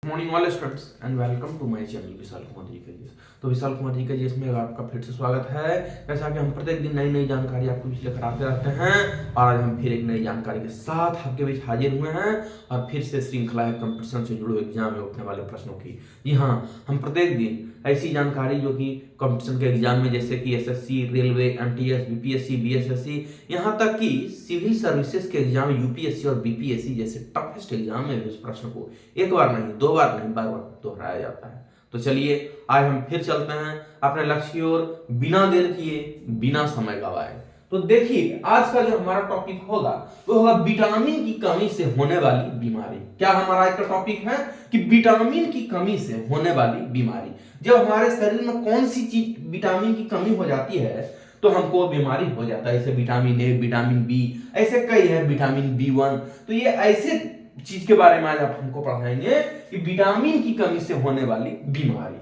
Morning all students and welcome to my channel Vishal Kumar ji का GS. तो विशाल कुमार जी का जीएस में आपका फिर से स्वागत है। जैसा कि हम प्रत्येक दिन नई नई जानकारी आपको बीच लेकर आते रहते हैं और आज हम फिर एक नई जानकारी के साथ आपके बीच हाजिर हुए हैं और फिर से श्रृंखला है कंपटीशन से जुड़े एग्जाम में उठने वाले प्रश्नों की। जी हाँ, हम प्रत्येक दिन ऐसी जानकारी जो कि कंपटीशन के एग्जाम में जैसे कि SSC, railway, MTS, BPSC, BSSC, यहाँ तक कि सिविल सर्विसेज के एग्जाम यूपीएससी और बीपीएससी जैसे टफेस्ट एग्जाम में भी उस प्रश्न को एक बार नहीं, दो बार नहीं, बार बार दोहराया जाता है। तो चलिए आज हम फिर चलते हैं अपने लक्ष्य की ओर बिना देर किए, बिना समय गवाए। तो देखिए आज का जो हमारा टॉपिक होगा वो होगा विटामिन की कमी से होने वाली बीमारी। क्या हमारा आज का टॉपिक है कि विटामिन की कमी से होने वाली बीमारी। जब हमारे शरीर में कौन सी चीज विटामिन की कमी हो जाती है तो हमको बीमारी हो जाता है। जैसे विटामिन ए, विटामिन बी, ऐसे कई है, विटामिन बी1। तो ये ऐसे चीज के बारे में आज आप हमको पढ़ाएंगे कि विटामिन की कमी से होने वाली बीमारी।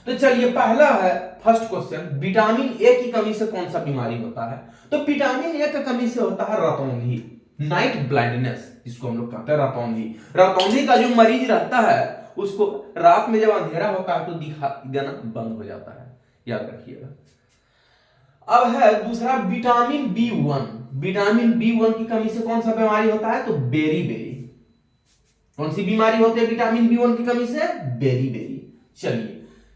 तो चलिए पहला है फर्स्ट क्वेश्चन, विटामिन ए की कमी से कौन सा बीमारी होता है। तो विटामिन ए की कमी से होता है रतौंधी, नाइट ब्लाइंडनेस, जिसको हम लोग कहते हैं रतौंधी। रतौंधी का जो मरीज रहता है उसको रात में जब अंधेरा होता है तो दिखाई देना बंद हो जाता है, याद रखिएगा। अब है दूसरा विटामिन बी1। विटामिन बी1 की कमी से कौन सा बीमारी होता है तो बेरी। कौन सी बीमारी होती है विटामिन बी1 की कमी से? बेरी। चलिए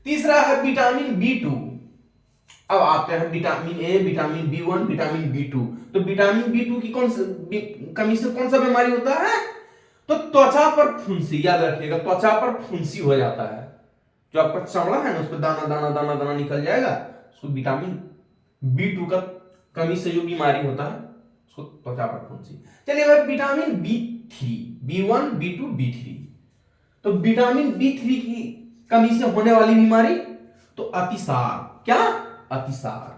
तीसरा है विटामिन बी2। अब आते हैं vitamin A, vitamin B one, vitamin B two. तो विटामिन बी2 की कमी से कौन सा बीमारी होता है तो त्वचा पर फुंसी, याद रखिएगा, त्वचा पर फुंसी हो जाता है। जो आपका चमड़ा है ना उस पर दाना दाना दाना दाना निकल जाएगा, उसको विटामिन बी2 का कमी से जो बीमारी होता है उसको त्वचा पर फुंसी। चलिए अब विटामिन बी3, बी1, बी2, बी3। तो विटामिन बी3 की कमी से होने वाली बीमारी तो अतिसार। क्या? अतिसार।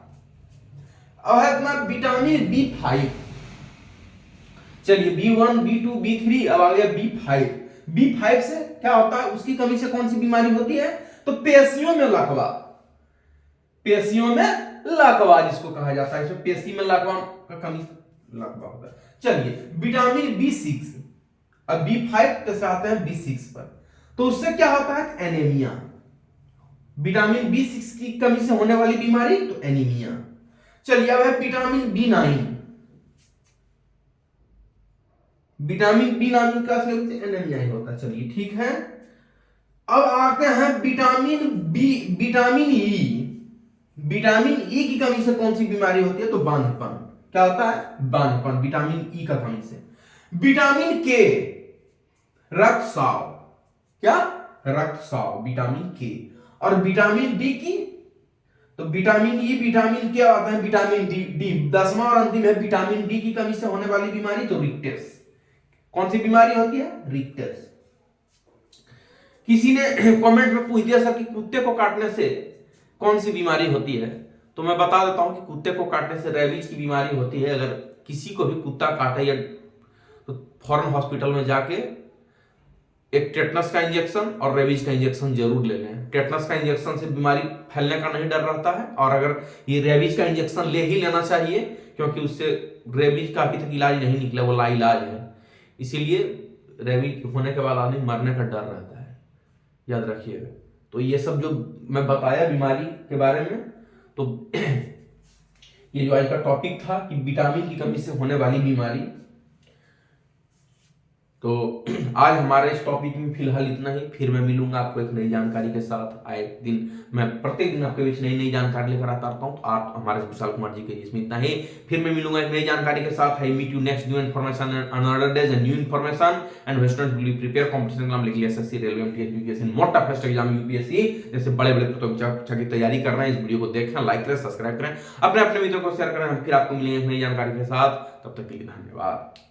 अब है अपना विटामिन बी5। चलिए बी1, बी2, बी3, अब आ गया बी5। बी5 से क्या होता है, उसकी कमी से कौन सी बीमारी होती है तो पेशियों में लकवा। पेशियों में लकवा जिसको कहा जाता है, इसमें पेशी में लकवा का कमी लकवा होता है। चलिए विटामिन बी6, अब बी5 से आते हैं बी6 पर। तो उससे क्या होता है एनीमिया। विटामिन बी6 की कमी से होने वाली बीमारी तो एनीमिया। चलिए अब है विटामिन बी9। विटामिन बी9 का एनीमिया ही होता है। चलिए ठीक है। अब आते हैं विटामिन ई। विटामिन ई की कमी से कौन सी बीमारी होती है तो बांझपन। क्या होता है? बांझपन, विटामिन ई का कमी से। विटामिन के, रक्तस्राव। क्या? रक्तस्राव, विटामिन के। और विटामिन डी की तो विटामिन ई, विटामिन के आता है विटामिन डी। 10वां और अंतिम है विटामिन डी की कमी से होने वाली बीमारी तो रिक्टस। कौन सी बीमारी होती है? रिक्टस। किसी ने कमेंट में पूछ दिया सर कि कुत्ते को काटने से कौन सी बीमारी होती है, तो मैं बता देता हूं कि कुत्ते को काटने से रेबीज की बीमारी होती है। अगर किसी को भी कुत्ता काटे या तो फौरन हॉस्पिटल में जाके एक टेटनस का इंजेक्शन और रेबीज का इंजेक्शन जरूर ले लें। टेटनस का इंजेक्शन से बीमारी फैलने का नहीं डर रहता है, और अगर ये रेबीज का इंजेक्शन ले ही लेना चाहिए क्योंकि उससे रेबीज का अभी तक इलाज नहीं निकला, वो लाइलाज है। इसीलिए रेबीज होने के बाद आदमी मरने का डर रहता है, याद रखिएगा। तो ये सब जो मैं बताया बीमारी के बारे में, तो ये जो आज का टॉपिक था कि विटामिन की कमी से होने वाली बीमारी। तो आज हमारे इस टॉपिक में फिलहाल इतना ही। फिर मैं मिलूंगा आपको एक नई जानकारी के साथ। आए दिन मैं प्रत्येक दिन आपके बीच नई नई जानकारी लेकर आता रहता हूं। तो आप हमारे विशाल कुमार जी के इसमें इतना ही। फिर मैं मिलूंगा एक नई जानकारी के साथ। I meet you next new information and another days new information and students will prepare competition exam लिख लिया, SSC, railway, MTS, BPSC, most toughest exam UPSC जैसे बड़े बड़े प्रतियोगिता की तैयारी कर रहे हैं। इस वीडियो को देखें, लाइक करें, सब्सक्राइब करें, अपने अपने मित्रों को शेयर करें। हम फिर आपको मिलेंगे नई जानकारी के साथ। तब तक के लिए धन्यवाद।